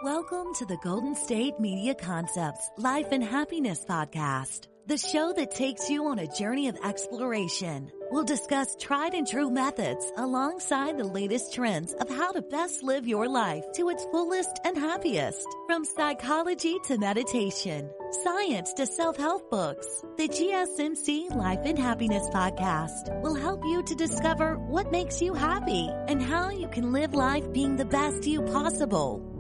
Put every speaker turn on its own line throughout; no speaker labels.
Welcome to the Golden State Media Concepts Life and Happiness Podcast, the show that takes you on a journey of exploration. We'll discuss tried and true methods alongside the latest trends of how to best live your life to its fullest and happiest. From psychology to meditation, science to self-help books, the GSMC Life and Happiness Podcast will help you to discover what makes you happy and how you can live life being the best you possible.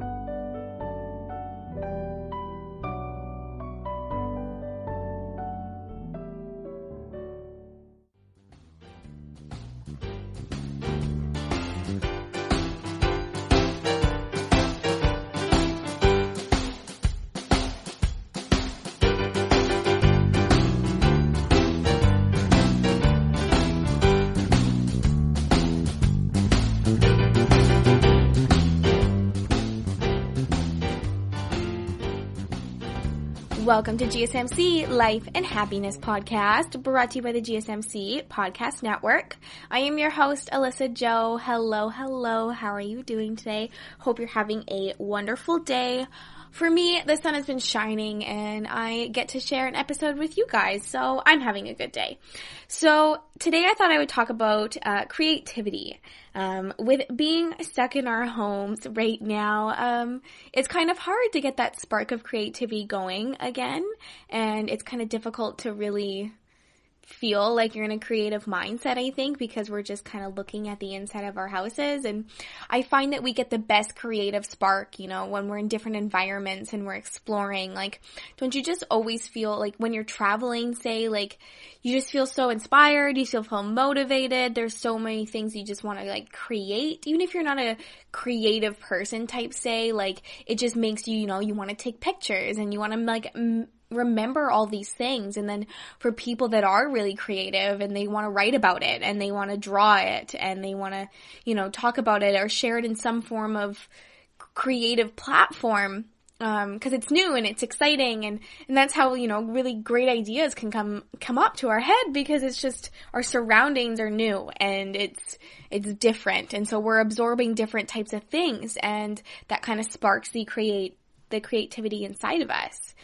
Welcome to GSMC Life and Happiness Podcast, brought to you by the GSMC Podcast Network. I am your host, Alyssa Jo. Hello. How are you doing today? Hope you're having a wonderful day. For me, the sun has been shining and I get to share an episode with you guys, so I'm having a good day. So today I thought I would talk about creativity. With being stuck in our homes right now, it's kind of hard to get that spark of creativity going again, and it's kind of difficult to really feel like you're in a creative mindset, I think, because we're just kind of looking at the inside of our houses. And I find that we get the best creative spark, when we're in different environments and we're exploring. Like, don't you just always feel like when you're traveling, say, like, you just feel so inspired, you feel motivated, there's so many things you just want to, like, create. Even if you're not a creative person type, say, like, it just makes you, you want to take pictures and you want to, like, remember all these things. And then for people that are really creative and they want to write about it and they want to draw it and they want to, talk about it or share it in some form of creative platform, because it's new and it's exciting, and that's how, really great ideas can come up to our head, because it's just our surroundings are new and it's different, and so we're absorbing different types of things, and that kind of sparks the creativity inside of us.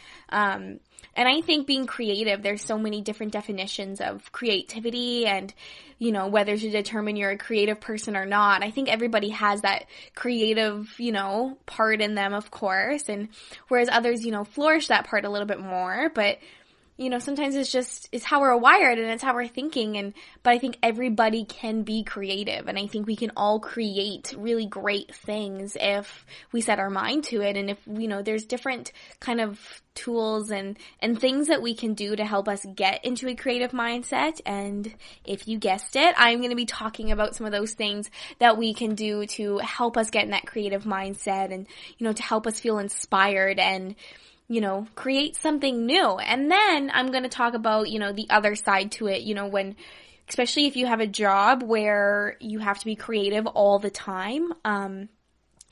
And I think being creative, there's so many different definitions of creativity and, whether to determine you're a creative person or not. I think everybody has that creative, part in them, of course. And whereas others, flourish that part a little bit more, but sometimes it's how we're wired and it's how we're thinking. But I think everybody can be creative, and I think we can all create really great things if we set our mind to it. And if, there's different kind of tools and things that we can do to help us get into a creative mindset. And if you guessed it, I'm going to be talking about some of those things that we can do to help us get in that creative mindset and, to help us feel inspired and, create something new. And then I'm going to talk about, the other side to it, when, especially if you have a job where you have to be creative all the time,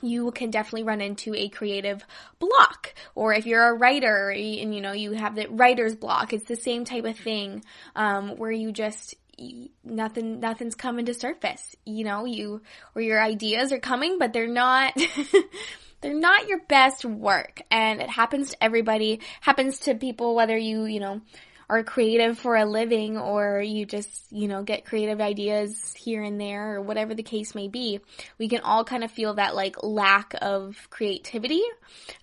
you can definitely run into a creative block. Or if you're a writer and, you have the writer's block, it's the same type of thing, where you just, nothing's coming to surface, or your ideas are coming, but they're not, they're not your best work. And it happens to everybody, happens to people, whether you are creative for a living or you just, get creative ideas here and there or whatever the case may be. We can all kind of feel that like lack of creativity.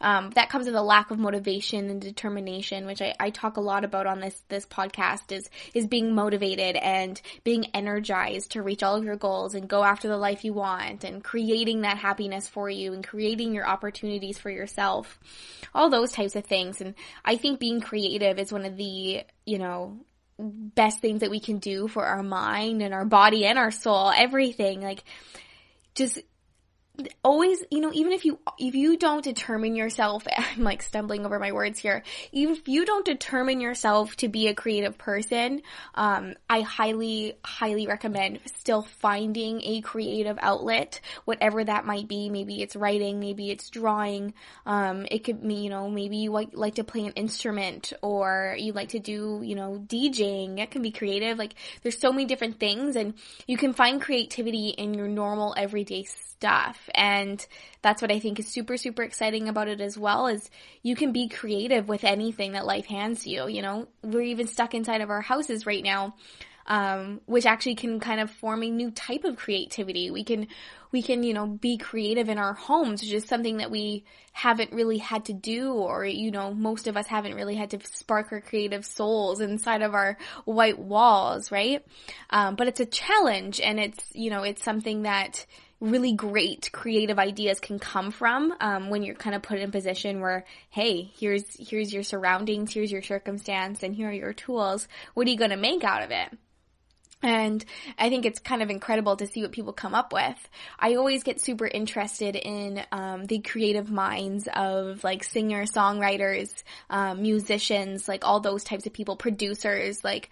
That comes with a lack of motivation and determination, which I talk a lot about on this podcast is being motivated and being energized to reach all of your goals and go after the life you want and creating that happiness for you and creating your opportunities for yourself. All those types of things. And I think being creative is one of the, best things that we can do for our mind and our body and our soul, everything. Like, just always, even if you don't determine yourself, I'm like stumbling over my words here, even if you don't determine yourself to be a creative person, I highly, highly recommend still finding a creative outlet, whatever that might be. Maybe it's writing, maybe it's drawing, it could be, maybe you like to play an instrument, or you like to do, DJing. It can be creative. Like, there's so many different things, and you can find creativity in your normal everyday stuff. life. And that's what I think is super, super exciting about it as well, is you can be creative with anything that life hands you. You know, we're even stuck inside of our houses right now, which actually can kind of form a new type of creativity. We can, you know, be creative in our homes, which is something that we haven't really had to do, or, you know, most of us haven't really had to spark our creative souls inside of our white walls, right? But it's a challenge, and it's, you know, it's something that really great creative ideas can come from, when you're kind of put in a position where, hey, here's your surroundings, here's your circumstance, and here are your tools. What are you going to make out of it? And I think it's kind of incredible to see what people come up with. I always get super interested in the creative minds of like singers, songwriters, musicians, like all those types of people, producers. Like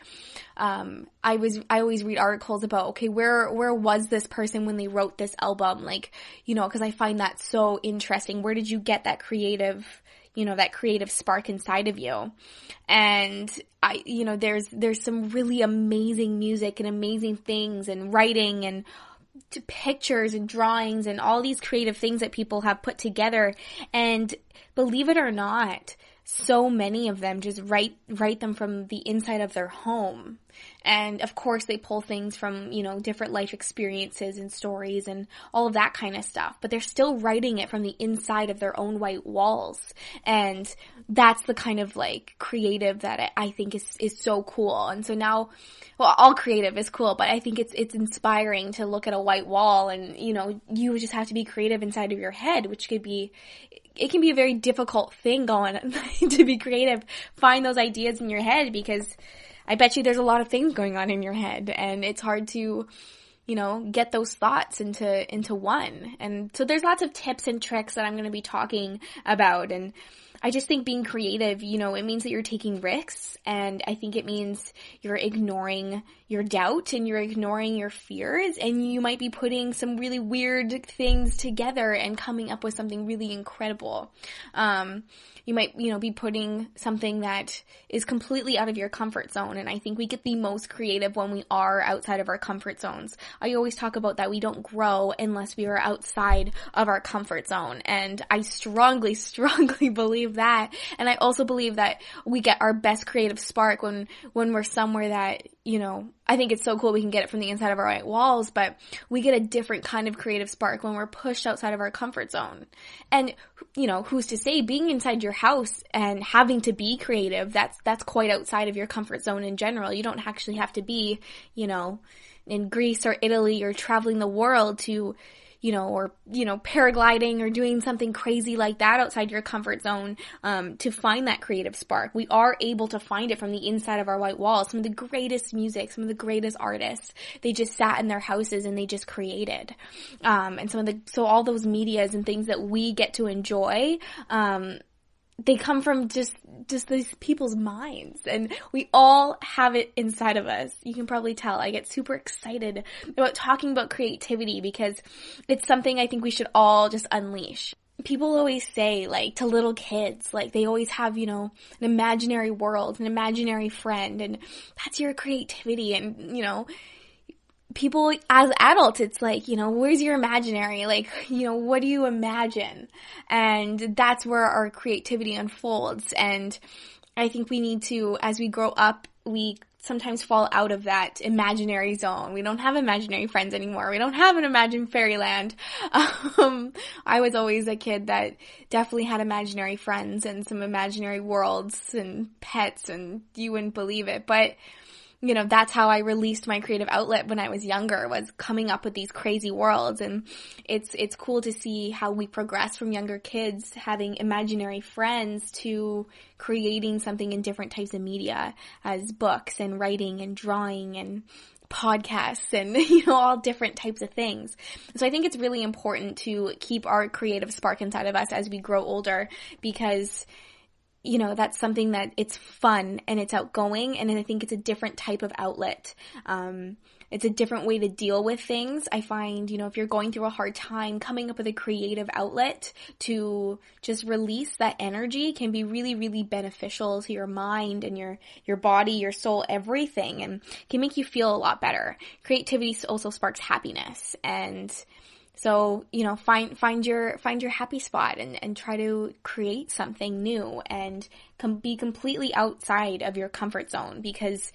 I always read articles about, okay, where was this person when they wrote this album? Like, you know, because I find that so interesting. Where did you get that creative, you know, that creative spark inside of you? And you know, there's some really amazing music and amazing things and writing and pictures and drawings and all these creative things that people have put together. And believe it or not, so many of them just write them from the inside of their home. And of course they pull things from, you know, different life experiences and stories and all of that kind of stuff, but they're still writing it from the inside of their own white walls. And that's the kind of like creative that I think is so cool. And so now, well, all creative is cool, but I think it's inspiring to look at a white wall and, you know, you just have to be creative inside of your head, which can be a very difficult thing going to be creative. Find those ideas in your head, because I bet you there's a lot of things going on in your head, and it's hard to, you know, get those thoughts into one. And so there's lots of tips and tricks that I'm going to be talking about. And I just think being creative, you know, it means that you're taking risks, and I think it means you're ignoring your doubt and you're ignoring your fears, and you might be putting some really weird things together and coming up with something really incredible. You might, you know, be putting something that is completely out of your comfort zone, and I think we get the most creative when we are outside of our comfort zones. I always talk about that we don't grow unless we are outside of our comfort zone, and I strongly, strongly believe that. And I also believe that we get our best creative spark when we're somewhere that, you know, I think it's so cool we can get it from the inside of our white walls, but we get a different kind of creative spark when we're pushed outside of our comfort zone. And, you know, who's to say being inside your house and having to be creative, that's quite outside of your comfort zone in general. You don't actually have to be, you know, in Greece or Italy or traveling the world to, you know, or, you know, paragliding or doing something crazy like that outside your comfort zone, to find that creative spark. We are able to find it from the inside of our white walls. Some of the greatest music, some of the greatest artists, they just sat in their houses and they just created. And so all those medias and things that we get to enjoy, they come from just these people's minds, and we all have it inside of us. You can probably tell I get super excited about talking about creativity because it's something I think we should all just unleash. People always say, like, to little kids, like, they always have, you know, an imaginary world, an imaginary friend, and that's your creativity. And, you know, people as adults, it's like, you know, where's your imaginary? Like, you know, what do you imagine? And that's where our creativity unfolds. And I think we need to, as we grow up, we sometimes fall out of that imaginary zone. We don't have imaginary friends anymore. We don't have an imagined fairyland. I was always a kid that definitely had imaginary friends and some imaginary worlds and pets, and you wouldn't believe it. But you know, that's how I released my creative outlet when I was younger, was coming up with these crazy worlds. And it's cool to see how we progress from younger kids having imaginary friends to creating something in different types of media, as books and writing and drawing and podcasts and, you know, all different types of things. So I think it's really important to keep our creative spark inside of us as we grow older, because you know, that's something that it's fun and it's outgoing, and I think it's a different type of outlet. It's a different way to deal with things. I find, you know, if you're going through a hard time, coming up with a creative outlet to just release that energy can be really, really beneficial to your mind and your body, your soul, everything, and can make you feel a lot better. Creativity also sparks happiness, and So, find your happy spot and try to create something new and be completely outside of your comfort zone, because,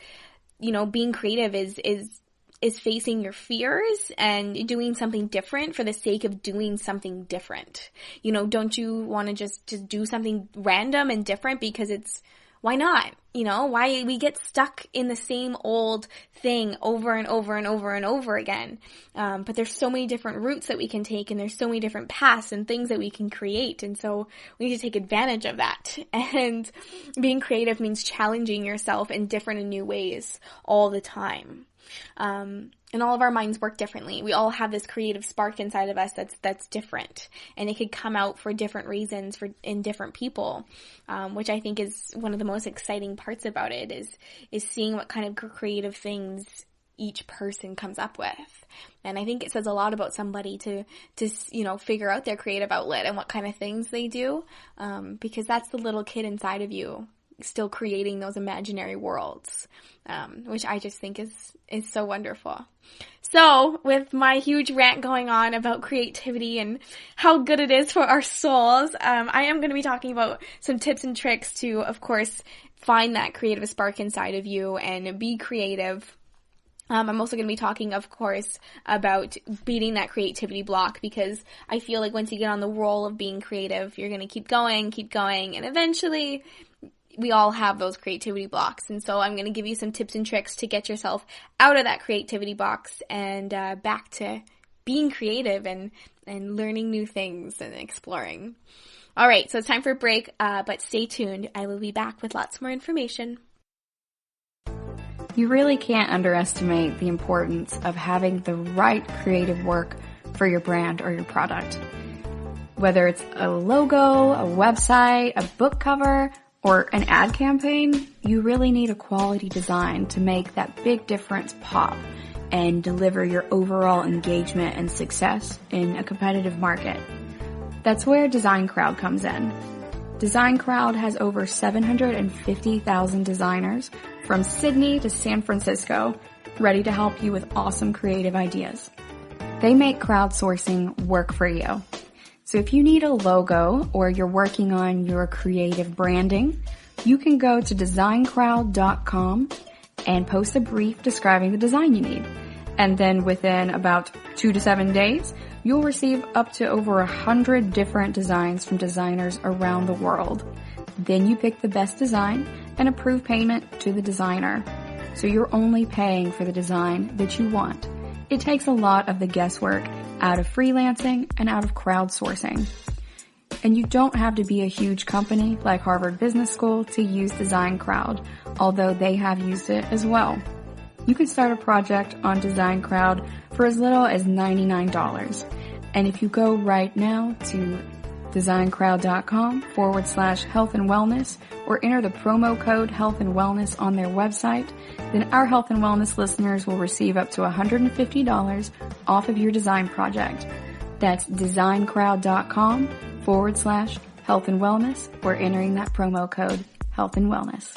being creative is facing your fears and doing something different for the sake of doing something different. Don't you want to just do something random and different because why not? Why we get stuck in the same old thing over and over and over and over again. But there's so many different routes that we can take, and there's so many different paths and things that we can create. And so we need to take advantage of that. And being creative means challenging yourself in different and new ways all the time. And all of our minds work differently. We all have this creative spark inside of us that's different, and it could come out for different reasons in different people, which I think is one of the most exciting parts about it is seeing what kind of creative things each person comes up with. And I think it says a lot about somebody to figure out their creative outlet and what kind of things they do, because that's the little kid inside of you still creating those imaginary worlds, which I just think is so wonderful. So with my huge rant going on about creativity and how good it is for our souls, I am going to be talking about some tips and tricks to, of course, find that creative spark inside of you and be creative. I'm also going to be talking, of course, about beating that creativity block, because I feel like once you get on the roll of being creative, you're going to keep going, and eventually we all have those creativity blocks. And so I'm going to give you some tips and tricks to get yourself out of that creativity box and back to being creative and learning new things and exploring. All right, so it's time for a break, but stay tuned. I will be back with lots more information.
You really can't underestimate the importance of having the right creative work for your brand or your product. Whether it's a logo, a website, a book cover, or an ad campaign, you really need a quality design to make that big difference pop and deliver your overall engagement and success in a competitive market. That's where Design Crowd comes in. Design Crowd has over 750,000 designers from Sydney to San Francisco ready to help you with awesome creative ideas. They make crowdsourcing work for you. So if you need a logo or you're working on your creative branding, you can go to designcrowd.com and post a brief describing the design you need. And then within about 2 to 7 days, you'll receive up to over 100 different designs from designers around the world. Then you pick the best design and approve payment to the designer. So you're only paying for the design that you want. It takes a lot of the guesswork out of freelancing and out of crowdsourcing. And you don't have to be a huge company like Harvard Business School to use Design Crowd, although they have used it as well. You can start a project on Design Crowd for as little as $99. And if you go right now to designcrowd.com/health and wellness or enter the promo code health and wellness on their website, then our health and wellness listeners will receive up to $150 off of your design project. That's designcrowd.com/health and wellness or entering that promo code health and wellness.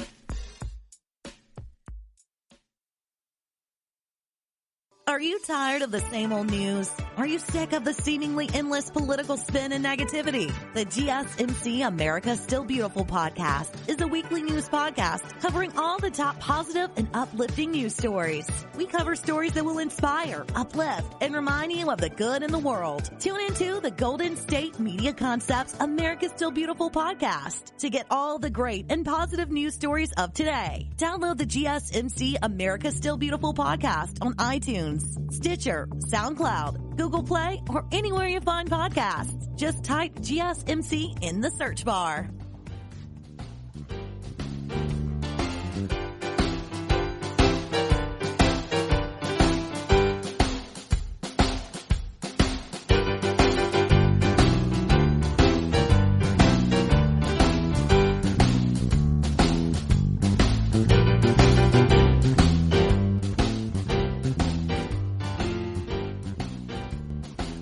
Are you tired of the same old news? Are you sick of the seemingly endless political spin and negativity? The GSMC America's Still Beautiful podcast is a weekly news podcast covering all the top positive and uplifting news stories. We cover stories that will inspire, uplift, and remind you of the good in the world. Tune into the Golden State Media Concepts America's Still Beautiful podcast to get all the great and positive news stories of today. Download the GSMC America's Still Beautiful podcast on iTunes, Stitcher, SoundCloud, Google Play, or anywhere you find podcasts. Just type GSMC in the search bar.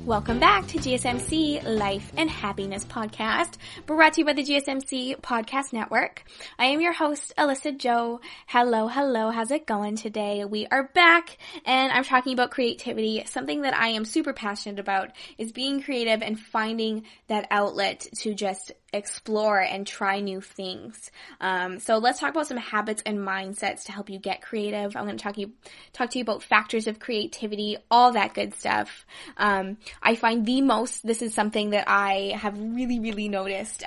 Welcome welcome back to GSMC Life and Happiness Podcast, brought to you by the GSMC Podcast Network. I am your host, Alyssa Jo. Hello, how's it going today? We are back, and I'm talking about creativity. Something that I am super passionate about is being creative and finding that outlet to just explore and try new things. So let's talk about some habits and mindsets to help you get creative. I'm going to talk to you about factors of creativity, all that good stuff. I find this is something that I have really noticed,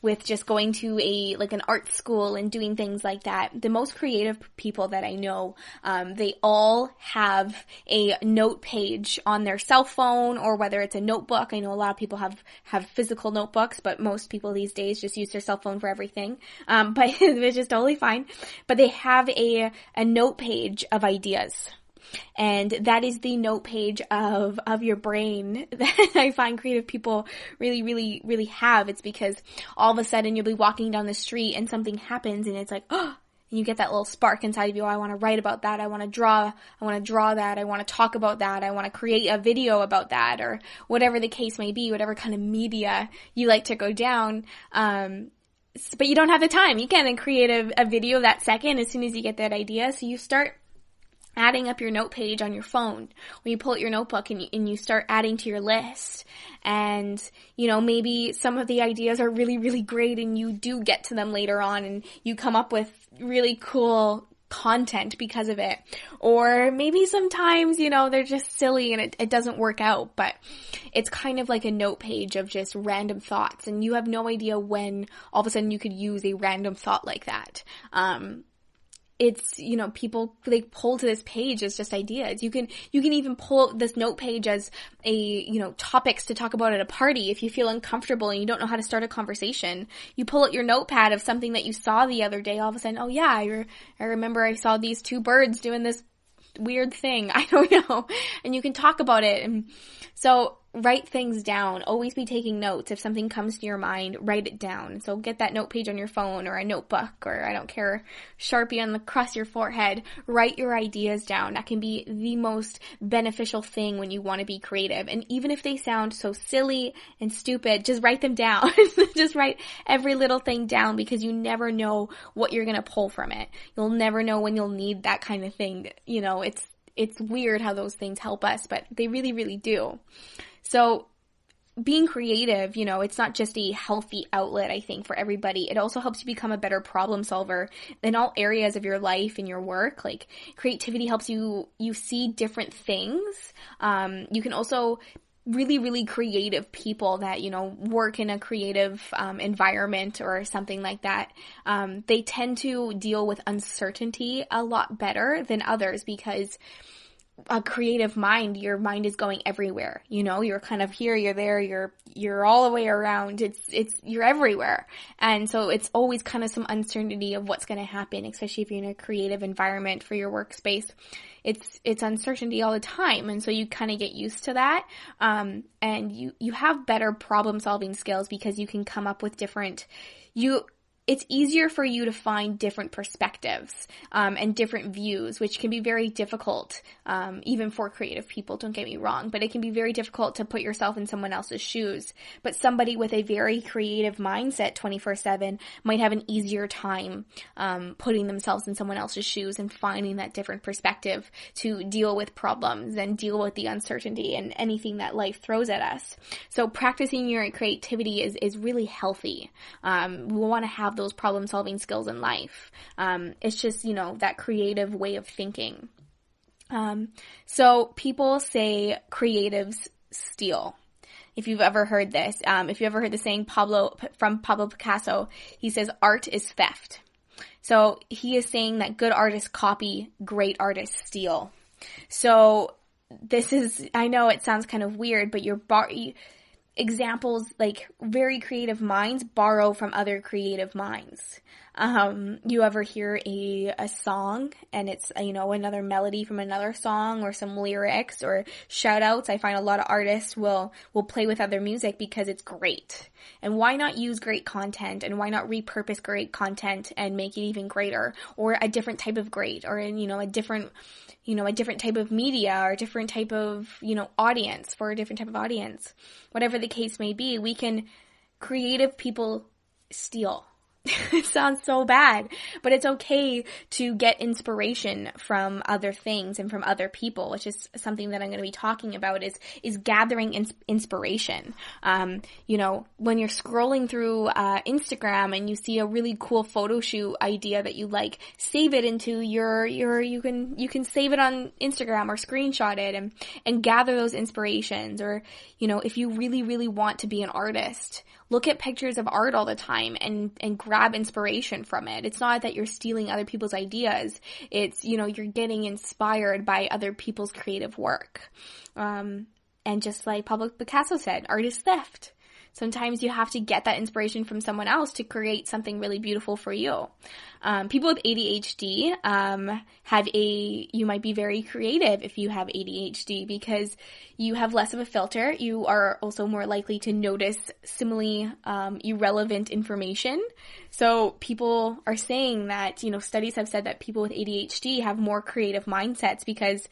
with just going to an art school and doing things like that. The most creative people that I know, they all have a note page on their cell phone, or whether it's a notebook. I know a lot of people have physical notebooks, but most people these days just use their cell phone for everything. But which is totally fine. But they have a note page of ideas. And that is the note page of your brain that I find creative people really have. It's because all of a sudden you'll be walking down the street and something happens and it's like, oh, and you get that little spark inside of you. Oh, I want to write about that. I want to draw that. I want to talk about that. I want to create a video about that, or whatever the case may be, whatever kind of media you like to go down. But you don't have the time. You can't create a video that second as soon as you get that idea. So you start adding up your note page on your phone. When you pull out your notebook and you start adding to your list, and maybe some of the ideas are really great and you do get to them later on and you come up with really cool content because of it. Or maybe sometimes, they're just silly and it doesn't work out, but it's kind of like a note page of just random thoughts, and you have no idea when all of a sudden you could use a random thought like that. It's, people, they pull to this page as just ideas. You can even pull this note page as topics to talk about at a party. If you feel uncomfortable and you don't know how to start a conversation, you pull out your notepad of something that you saw the other day. All of a sudden, oh yeah, I remember I saw these two birds doing this weird thing. I don't know. And you can talk about it. And so write things down. Always be taking notes. If something comes to your mind, write it down. So get that note page on your phone or a notebook, or I don't care, Sharpie across your forehead. Write your ideas down. That can be the most beneficial thing when you want to be creative. And even if they sound so silly and stupid, just write them down. Just write every little thing down, because you never know what you're going to pull from it. You'll never know when you'll need that kind of thing. It's weird how those things help us, but they really do. So being creative, it's not just a healthy outlet, I think, for everybody. It also helps you become a better problem solver in all areas of your life and your work. Like, creativity helps you see different things. You can also really creative people that, work in a creative environment or something like that. They tend to deal with uncertainty a lot better than others, because a creative mind, your mind is going everywhere. You're kind of here, you're there, you're all the way around. You're everywhere. And so it's always kind of some uncertainty of what's going to happen, especially if you're in a creative environment for your workspace. It's uncertainty all the time. And so you kind of get used to that. And you have better problem solving skills, because you can come up with it's easier for you to find different perspectives and different views, which can be very difficult, even for creative people, don't get me wrong, but it can be very difficult to put yourself in someone else's shoes. But somebody with a very creative mindset 24/7 might have an easier time putting themselves in someone else's shoes and finding that different perspective to deal with problems and deal with the uncertainty and anything that life throws at us. So practicing your creativity is really healthy. We want to have those problem solving skills in life. It's just, that creative way of thinking. So people say creatives steal. If you've ever heard this, if you ever heard the saying from Pablo Picasso, he says art is theft. So he is saying that good artists copy, great artists steal. So I know it sounds kind of weird, but examples, like very creative minds borrow from other creative minds. You ever hear a song and it's, another melody from another song or some lyrics or shout outs? I find a lot of artists will play with other music because it's great. And why not use great content, and why not repurpose great content and make it even greater, or a different type of great, or a different type of media, or a different type of, audience for a different type of audience. Whatever the case may be, we can creative people steal. It sounds so bad, but it's okay to get inspiration from other things and from other people, which is something that I'm going to be talking about is gathering inspiration. When you're scrolling through Instagram and you see a really cool photo shoot idea that you like, save it into you can save it on Instagram or screenshot it and gather those inspirations. Or, if you really, really want to be an artist, look at pictures of art all the time and grab inspiration from it. It's not that you're stealing other people's ideas. It's, you're getting inspired by other people's creative work. And just like Pablo Picasso said, art is theft. Sometimes you have to get that inspiration from someone else to create something really beautiful for you. People with ADHD you might be very creative if you have ADHD because you have less of a filter. You are also more likely to notice seemingly irrelevant information. So people are saying that, studies have said that people with ADHD have more creative mindsets because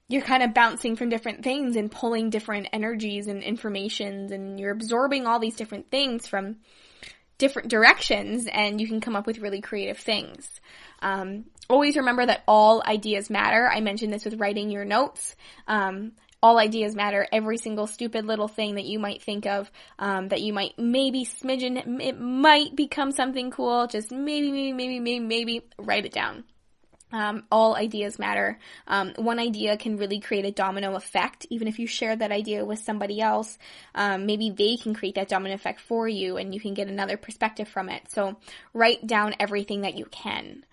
you're kind of bouncing from different things and pulling different energies and informations, and you're absorbing all these different things from different directions, and you can come up with really creative things. Always remember that all ideas matter. I mentioned this with writing your notes. All ideas matter. Every single stupid little thing that you might think of, that you might maybe smidgen, it might become something cool. Just maybe write it down. All ideas matter. One idea can really create a domino effect. Even if you share that idea with somebody else, maybe they can create that domino effect for you and you can get another perspective from it. So write down everything that you can.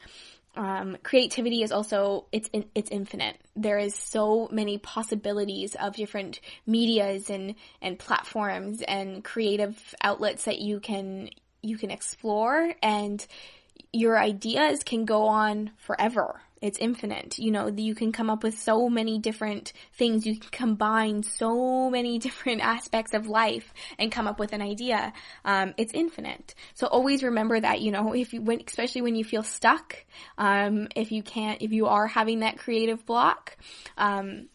Creativity is also, it's infinite. There is so many possibilities of different medias and platforms and creative outlets that you can explore, and your ideas can go on forever. It's infinite. You can come up with so many different things. You can combine so many different aspects of life and come up with an idea. It's infinite. So always remember that, especially when you feel stuck, if you are having that creative block, and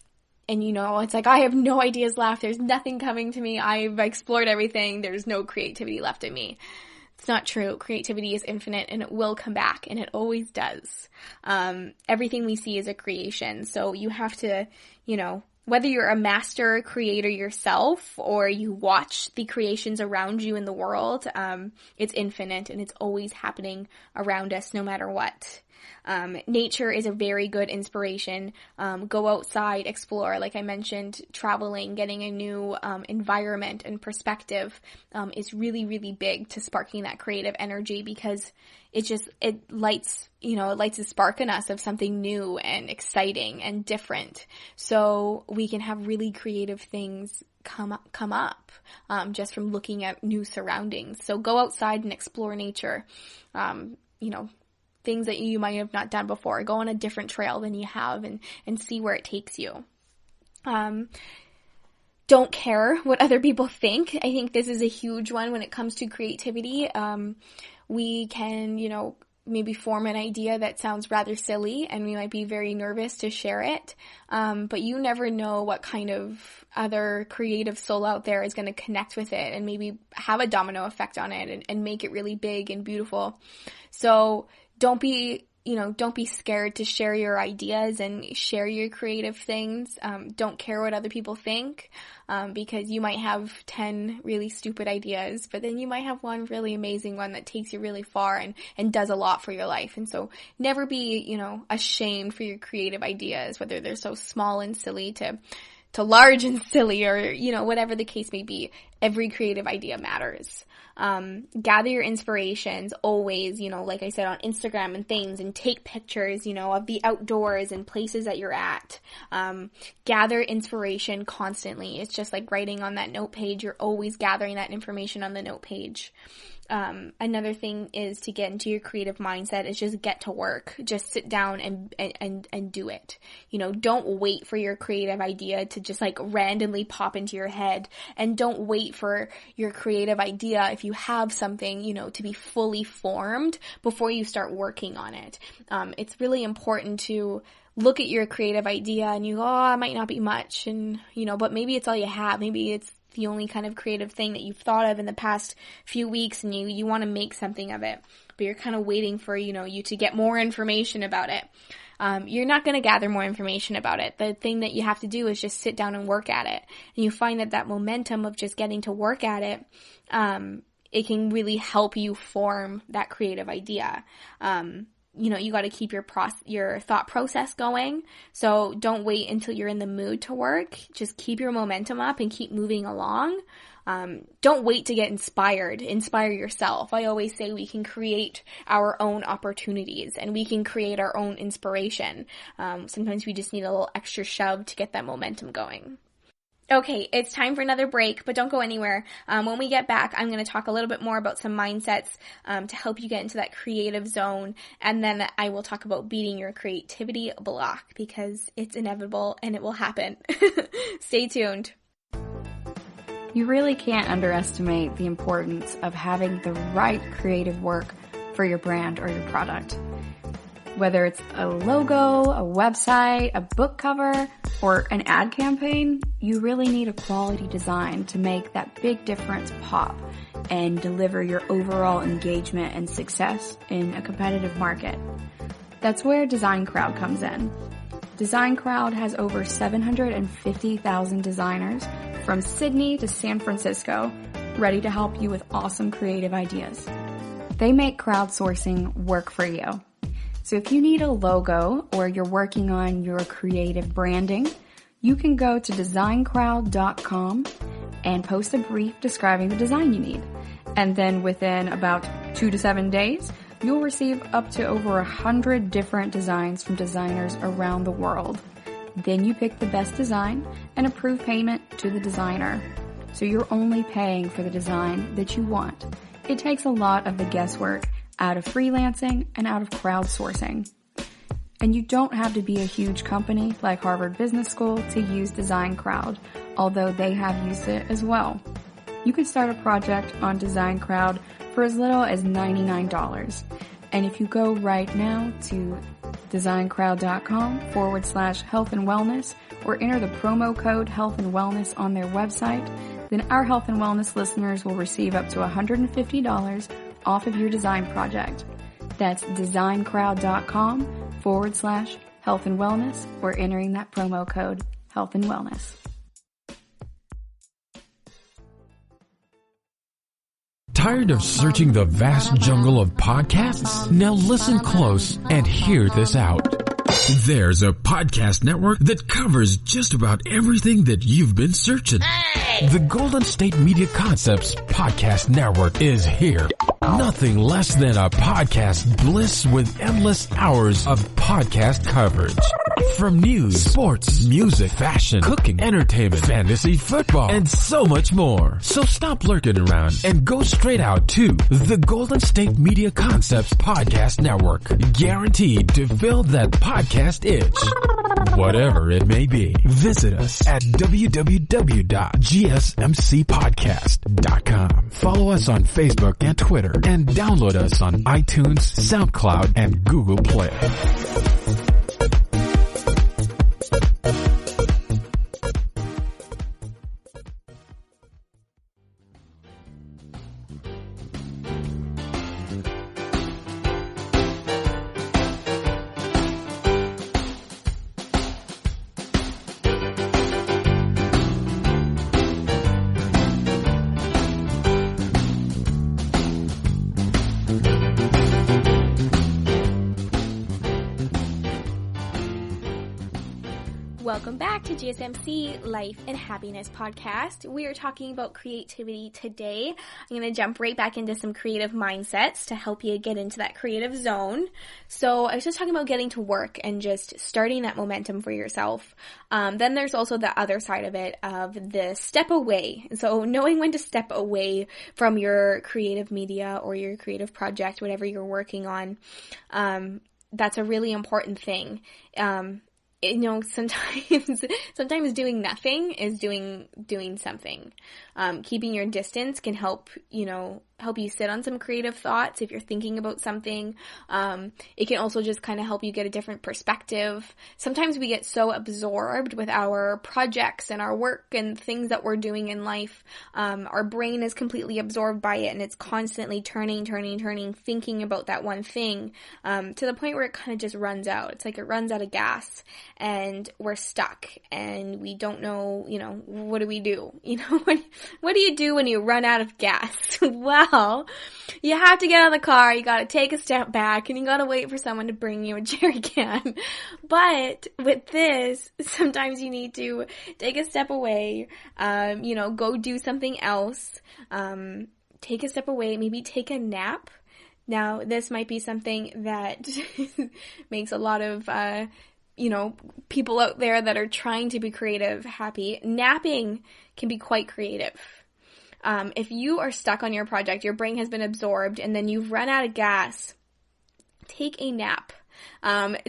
it's like, I have no ideas left. There's nothing coming to me. I've explored everything. There's no creativity left in me. It's not true. Creativity is infinite and it will come back, and it always does. Everything we see is a creation. So you have to, whether you're a master creator yourself or you watch the creations around you in the world, it's infinite and it's always happening around us no matter what. Nature is a very good inspiration. Go outside, explore. Like I mentioned, traveling, getting a new environment and perspective is really, really big to sparking that creative energy, because it lights a spark in us of something new and exciting and different. So we can have really creative things come up just from looking at new surroundings. So go outside and explore nature. Things that you might have not done before. Go on a different trail than you have and see where it takes you. Don't care what other people think. I think this is a huge one when it comes to creativity. We can, maybe form an idea that sounds rather silly, and we might be very nervous to share it. But you never know what kind of other creative soul out there is going to connect with it and maybe have a domino effect on it and make it really big and beautiful. So don't be scared to share your ideas and share your creative things. Don't care what other people think, because you might have 10 really stupid ideas, but then you might have one really amazing one that takes you really far and does a lot for your life. And so never be, ashamed for your creative ideas, whether they're so small and silly to large and silly, or, whatever the case may be. Every creative idea matters. Gather your inspirations always, like I said, on Instagram and things, and take pictures, of the outdoors and places that you're at. Gather inspiration constantly. It's just like writing on that note page. You're always gathering that information on the note page. Another thing is to get into your creative mindset is just get to work. Just sit down and do it. Don't wait for your creative idea to just like randomly pop into your head, and don't wait for your creative idea, if you have something, to be fully formed before you start working on it. It's really important to look at your creative idea and you go, it might not be much, and but maybe it's all you have. Maybe it's the only kind of creative thing that you've thought of in the past few weeks, and you want to make something of it, but you're kind of waiting for, you to get more information about it. You're not going to gather more information about it. The thing that you have to do is just sit down and work at it. And you find that momentum of just getting to work at it, it can really help you form that creative idea. You got to keep your thought process going. So don't wait until you're in the mood to work. Just keep your momentum up and keep moving along. Don't wait to get inspired. Inspire yourself. I always say we can create our own opportunities and we can create our own inspiration. Sometimes we just need a little extra shove to get that momentum going. Okay, it's time for another break, but don't go anywhere. When we get back, I'm going to talk a little bit more about some mindsets to help you get into that creative zone, and then I will talk about beating your creativity block, because it's inevitable and it will happen. Stay tuned.
You really can't underestimate the importance of having the right creative work for your brand or your product. Whether it's a logo, a website, a book cover, or an ad campaign, you really need a quality design to make that big difference pop and deliver your overall engagement and success in a competitive market. That's where Design Crowd comes in. Design Crowd has over 750,000 designers from Sydney to San Francisco ready to help you with awesome creative ideas. They make crowdsourcing work for you. So if you need a logo or you're working on your creative branding, you can go to designcrowd.com and post a brief describing the design you need. And then within about 2 to 7 days, you'll receive up to over 100 different designs from designers around the world. Then you pick the best design and approve payment to the designer. So you're only paying for the design that you want. It takes a lot of the guesswork out of freelancing and out of crowdsourcing. And you don't have to be a huge company like Harvard Business School to use Design Crowd, although they have used it as well. You can start a project on Design Crowd for as little as $99. And if you go right now to designcrowd.com/health and wellness or enter the promo code health and wellness on their website, then our health and wellness listeners will receive up to $150 off of your design project. That's designcrowd.com/health and wellness or entering that promo code health and wellness.
Tired of searching the vast jungle of podcasts? Now listen close and hear this out. There's a podcast network that covers just about everything that you've been searching. Hey! The Golden State Media Concepts Podcast Network is here. Nothing less than a podcast bliss with endless hours of podcast coverage. From news, sports, music, fashion, cooking, entertainment, fantasy, football, and so much more. So stop lurking around and go straight out to the Golden State Media Concepts Podcast Network. Guaranteed to fill that podcast itch. Whatever it may be. Visit us at www.gsmcpodcast.com. Follow us on Facebook and Twitter, and download us on iTunes, SoundCloud, and Google Play.
welcome back to GSMC Life and Happiness Podcast. We are talking about creativity today. I'm going to jump right back into some creative mindsets to help you get into that creative zone. So I was just talking about getting to work and just starting that momentum for yourself. Then there's also the other side of it, of the step away. So knowing when to step away from your creative media or your creative project, whatever you're working on, that's a really important thing. Sometimes doing nothing is doing something. Keeping your distance can help you sit on some creative thoughts if you're thinking about something. It can also just kind of help you get a different perspective. Sometimes we get so absorbed with our projects and our work and things that we're doing in life. Our brain is completely absorbed by it, and it's constantly turning, thinking about that one thing, to the point where it kind of just runs out. It's like it runs out of gas, and we're stuck, and we don't know, what do we do? What do you do when you run out of gas? Well, you have to get out of the car, you gotta take a step back, and you gotta wait for someone to bring you a jerry can. But with this, sometimes you need to take a step away, go do something else, take a step away, maybe take a nap. Now, this might be something that makes a lot of, people out there that are trying to be creative happy. Napping can be quite creative. If you are stuck on your project, your brain has been absorbed, and then you've run out of gas, take a nap.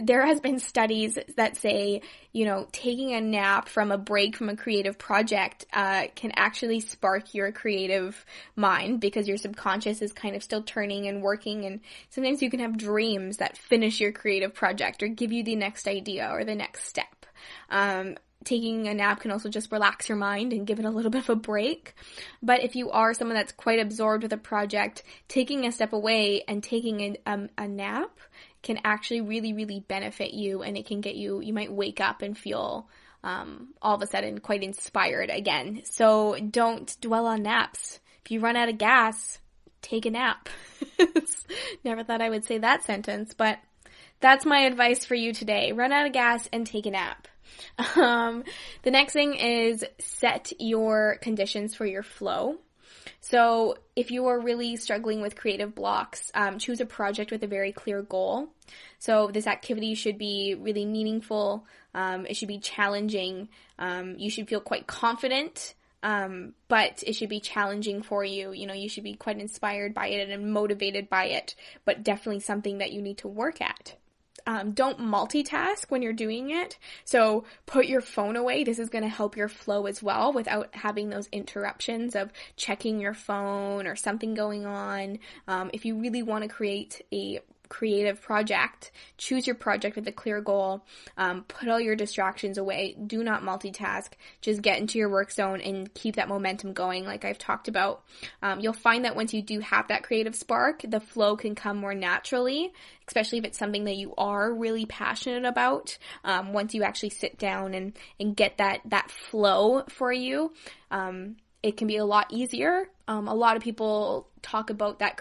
There has been studies that say, taking a nap from a break from a creative project can actually spark your creative mind, because your subconscious is kind of still turning and working, and sometimes you can have dreams that finish your creative project or give you the next idea or the next step. Taking a nap can also just relax your mind and give it a little bit of a break. But if you are someone that's quite absorbed with a project, taking a step away and taking a nap can actually really, really benefit you, and it can get you might wake up and feel all of a sudden quite inspired again. So don't dwell on naps. If you run out of gas, take a nap. Never thought I would say that sentence, but that's my advice for you today. Run out of gas and take a nap. The next thing is set your conditions for your flow. So if you are really struggling with creative blocks, choose a project with a very clear goal. So this activity should be really meaningful. It should be challenging. You should feel quite confident, but it should be challenging for you. You should be quite inspired by it and motivated by it, but definitely something that you need to work at. Don't multitask when you're doing it. So put your phone away. This is going to help your flow as well without having those interruptions of checking your phone or something going on. If you really want to create a creative project, choose your project with a clear goal. Put all your distractions away. Do not multitask. Just get into your work zone and keep that momentum going like I've talked about. You'll find that once you do have that creative spark, the flow can come more naturally, especially if it's something that you are really passionate about. Once you actually sit down and get that flow for you, it can be a lot easier. A lot of people talk about that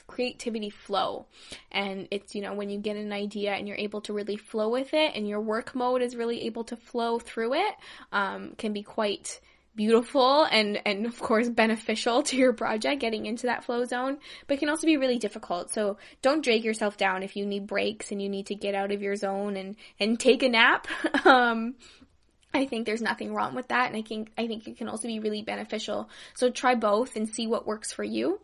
creativity flow, and it's when you get an idea and you're able to really flow with it, and your work mode is really able to flow through it, can be quite beautiful and of course beneficial to your project, getting into that flow zone, but can also be really difficult. So don't drag yourself down if you need breaks and you need to get out of your zone and take a nap. I think there's nothing wrong with that, and I think it can also be really beneficial. So try both and see what works for you.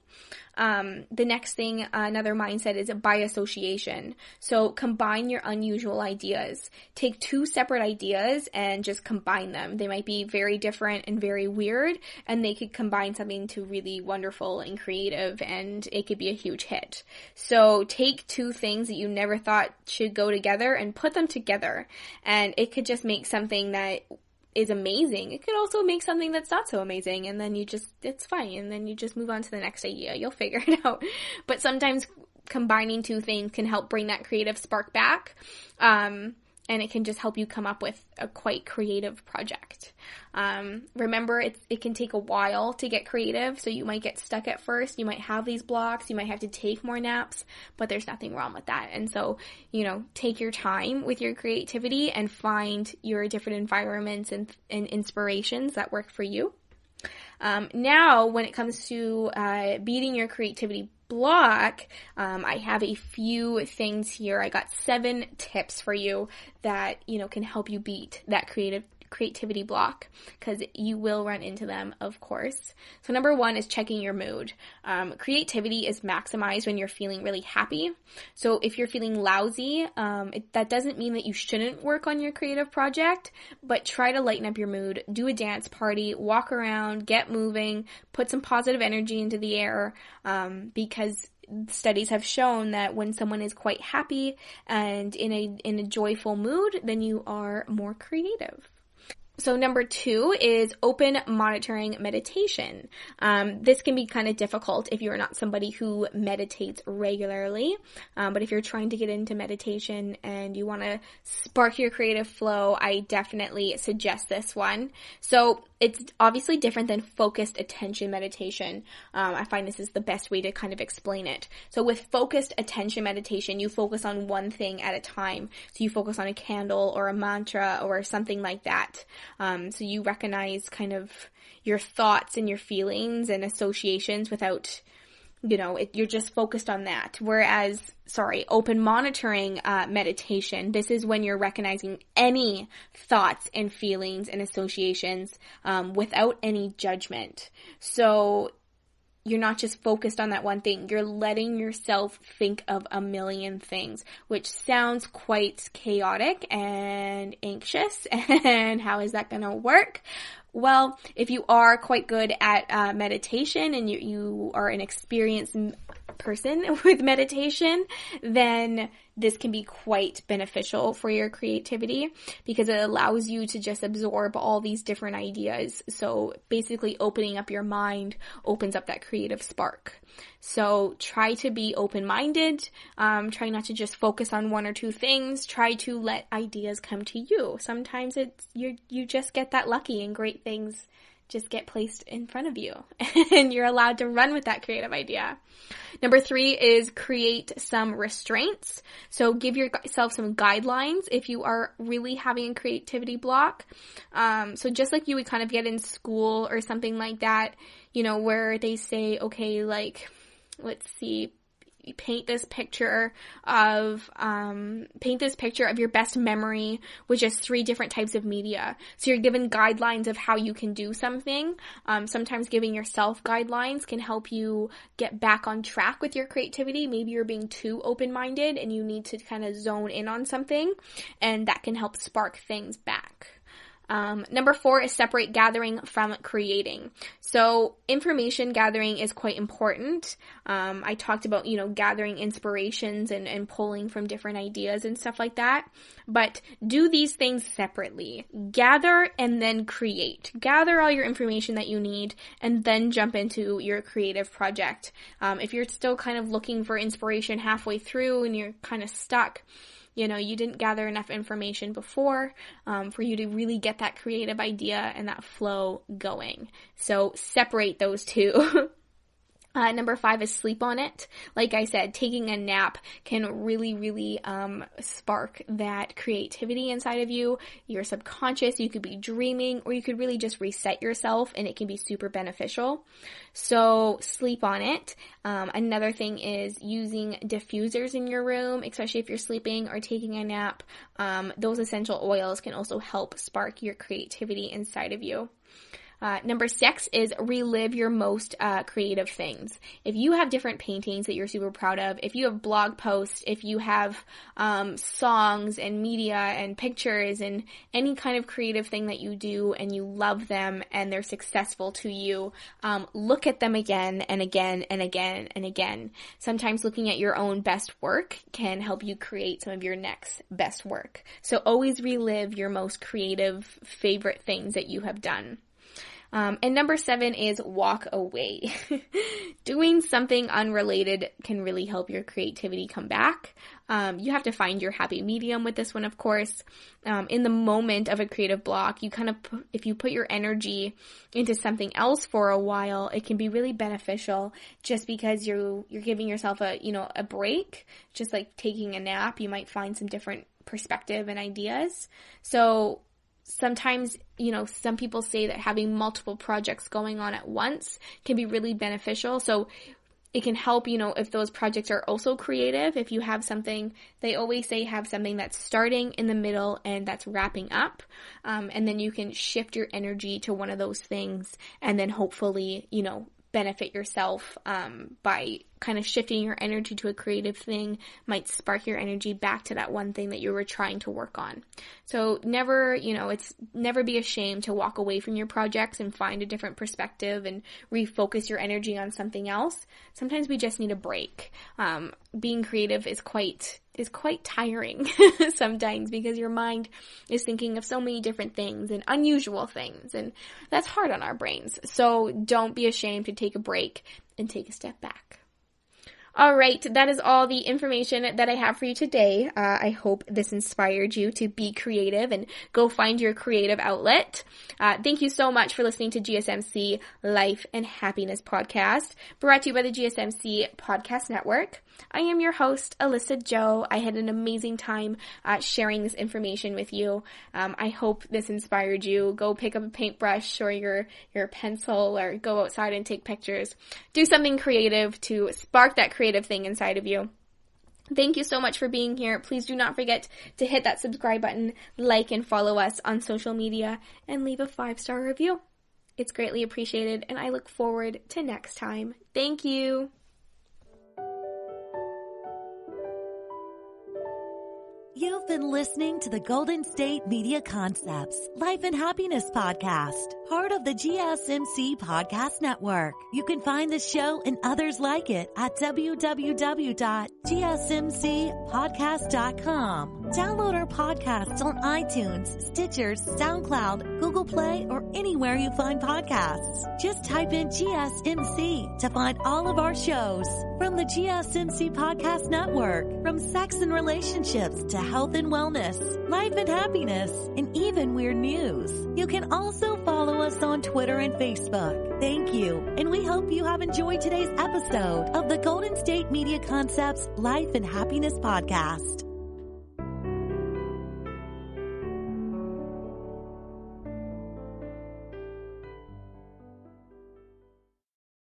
The next thing, another mindset, is by association. So combine your unusual ideas. Take two separate ideas and just combine them. They might be very different and very weird, and they could combine something to really wonderful and creative, and it could be a huge hit. So take two things that you never thought should go together and put them together, and it could just make something that is amazing. It could also make something that's not so amazing, and then it's fine, and then you just move on to the next idea. You'll figure it out. But sometimes combining two things can help bring that creative spark back. and it can just help you come up with a quite creative project. Remember, it can take a while to get creative, so you might get stuck at first. You might have these blocks. You might have to take more naps, but there's nothing wrong with that. And so, take your time with your creativity and find your different environments and inspirations that work for you. Now, when it comes to beating your creativity block, I have a few things here. I got 7 tips for you that, can help you beat that creativity block, because you will run into them, of course. So number 1 is checking your mood. Creativity is maximized when you're feeling really happy. So if you're feeling lousy, that doesn't mean that you shouldn't work on your creative project, but try to lighten up your mood. Do a dance party, walk around, get moving, put some positive energy into the air, because studies have shown that when someone is quite happy and in a joyful mood, then you are more creative. So number 2 is open monitoring meditation. This can be kind of difficult if you're not somebody who meditates regularly. But if you're trying to get into meditation and you want to spark your creative flow, I definitely suggest this one. So it's obviously different than focused attention meditation. I find this is the best way to kind of explain it. So with focused attention meditation, you focus on one thing at a time. So you focus on a candle or a mantra or something like that. So you recognize kind of your thoughts and your feelings and associations without, you're just focused on that. Whereas, open monitoring meditation, this is when you're recognizing any thoughts and feelings and associations without any judgment. So you're not just focused on that one thing. You're letting yourself think of a million things, which sounds quite chaotic and anxious. And how is that going to work? Well, if you are quite good at meditation and you are an experienced person with meditation, then this can be quite beneficial for your creativity because it allows you to just absorb all these different ideas. So basically opening up your mind opens up that creative spark. So try to be open-minded. Try not to just focus on one or two things. Try to let ideas come to you. Sometimes you just get that lucky and great things just get placed in front of you and you're allowed to run with that creative idea. Number 3 is create some restraints. So give yourself some guidelines if you are really having a creativity block. So just like you would kind of get in school or something like that, where they say, okay, like, let's see, paint this picture of your best memory with just 3 different types of media. So you're given guidelines of how you can do something. Sometimes giving yourself guidelines can help you get back on track with your creativity. Maybe you're being too open-minded and you need to kind of zone in on something, and that can help spark things back. Number 4 is separate gathering from creating. So information gathering is quite important. I talked about, gathering inspirations and pulling from different ideas and stuff like that. But do these things separately. Gather and then create. Gather all your information that you need and then jump into your creative project. If you're still kind of looking for inspiration halfway through and you're kind of stuck, you didn't gather enough information before for you to really get that creative idea and that flow going. So separate those two. Number 5 is sleep on it. Like I said, taking a nap can really, really spark that creativity inside of you. Your subconscious, you could be dreaming, or you could really just reset yourself, and it can be super beneficial. So sleep on it. Another thing is using diffusers in your room, especially if you're sleeping or taking a nap. Those essential oils can also help spark your creativity inside of you. Number 6 is relive your most creative things. If you have different paintings that you're super proud of, if you have blog posts, if you have songs and media and pictures and any kind of creative thing that you do and you love them and they're successful to you, look at them again and again and again and again. Sometimes looking at your own best work can help you create some of your next best work. So always relive your most creative favorite things that you have done. And number 7 is walk away. Doing something unrelated can really help your creativity come back. You have to find your happy medium with this one, of course. In the moment of a creative block, if you put your energy into something else for a while, it can be really beneficial just because you're giving yourself a break, just like taking a nap. You might find some different perspective and ideas. So sometimes, some people say that having multiple projects going on at once can be really beneficial. So it can help, if those projects are also creative. If you have something, they always say have something that's starting in the middle and that's wrapping up. And then you can shift your energy to one of those things and then hopefully, benefit yourself by kind of shifting your energy to a creative thing might spark your energy back to that one thing that you were trying to work on. So never be ashamed to walk away from your projects and find a different perspective and refocus your energy on something else. Sometimes we just need a break. Being creative is quite tiring sometimes because your mind is thinking of so many different things and unusual things, and that's hard on our brains. So don't be ashamed to take a break and take a step back. All right, that is all the information that I have for you today. I hope this inspired you to be creative and go find your creative outlet. Thank you so much for listening to GSMC Life and Happiness Podcast, brought to you by the GSMC Podcast Network. I am your host, Alyssa Jo. I had an amazing time sharing this information with you. I hope this inspired you. Go pick up a paintbrush or your pencil or go outside and take pictures. Do something creative to spark that creative thing inside of you. Thank you so much for being here. Please do not forget to hit that subscribe button, like and follow us on social media, and leave a 5-star review. It's greatly appreciated, and I look forward to next time. Thank you.
You've been listening to the Golden State Media Concepts Life and Happiness Podcast, part of the GSMC Podcast Network. You can find the show and others like it at www.gsmcpodcast.com. Download our podcasts on iTunes, Stitcher, SoundCloud, Google Play, or anywhere you find podcasts. Just type in GSMC to find all of our shows from the GSMC Podcast Network, from sex and relationships to health and wellness, life and happiness, and even weird news. You can also follow us on Twitter and Facebook. Thank you, and we hope you have enjoyed today's episode of the Golden State Media Concepts Life and Happiness Podcast.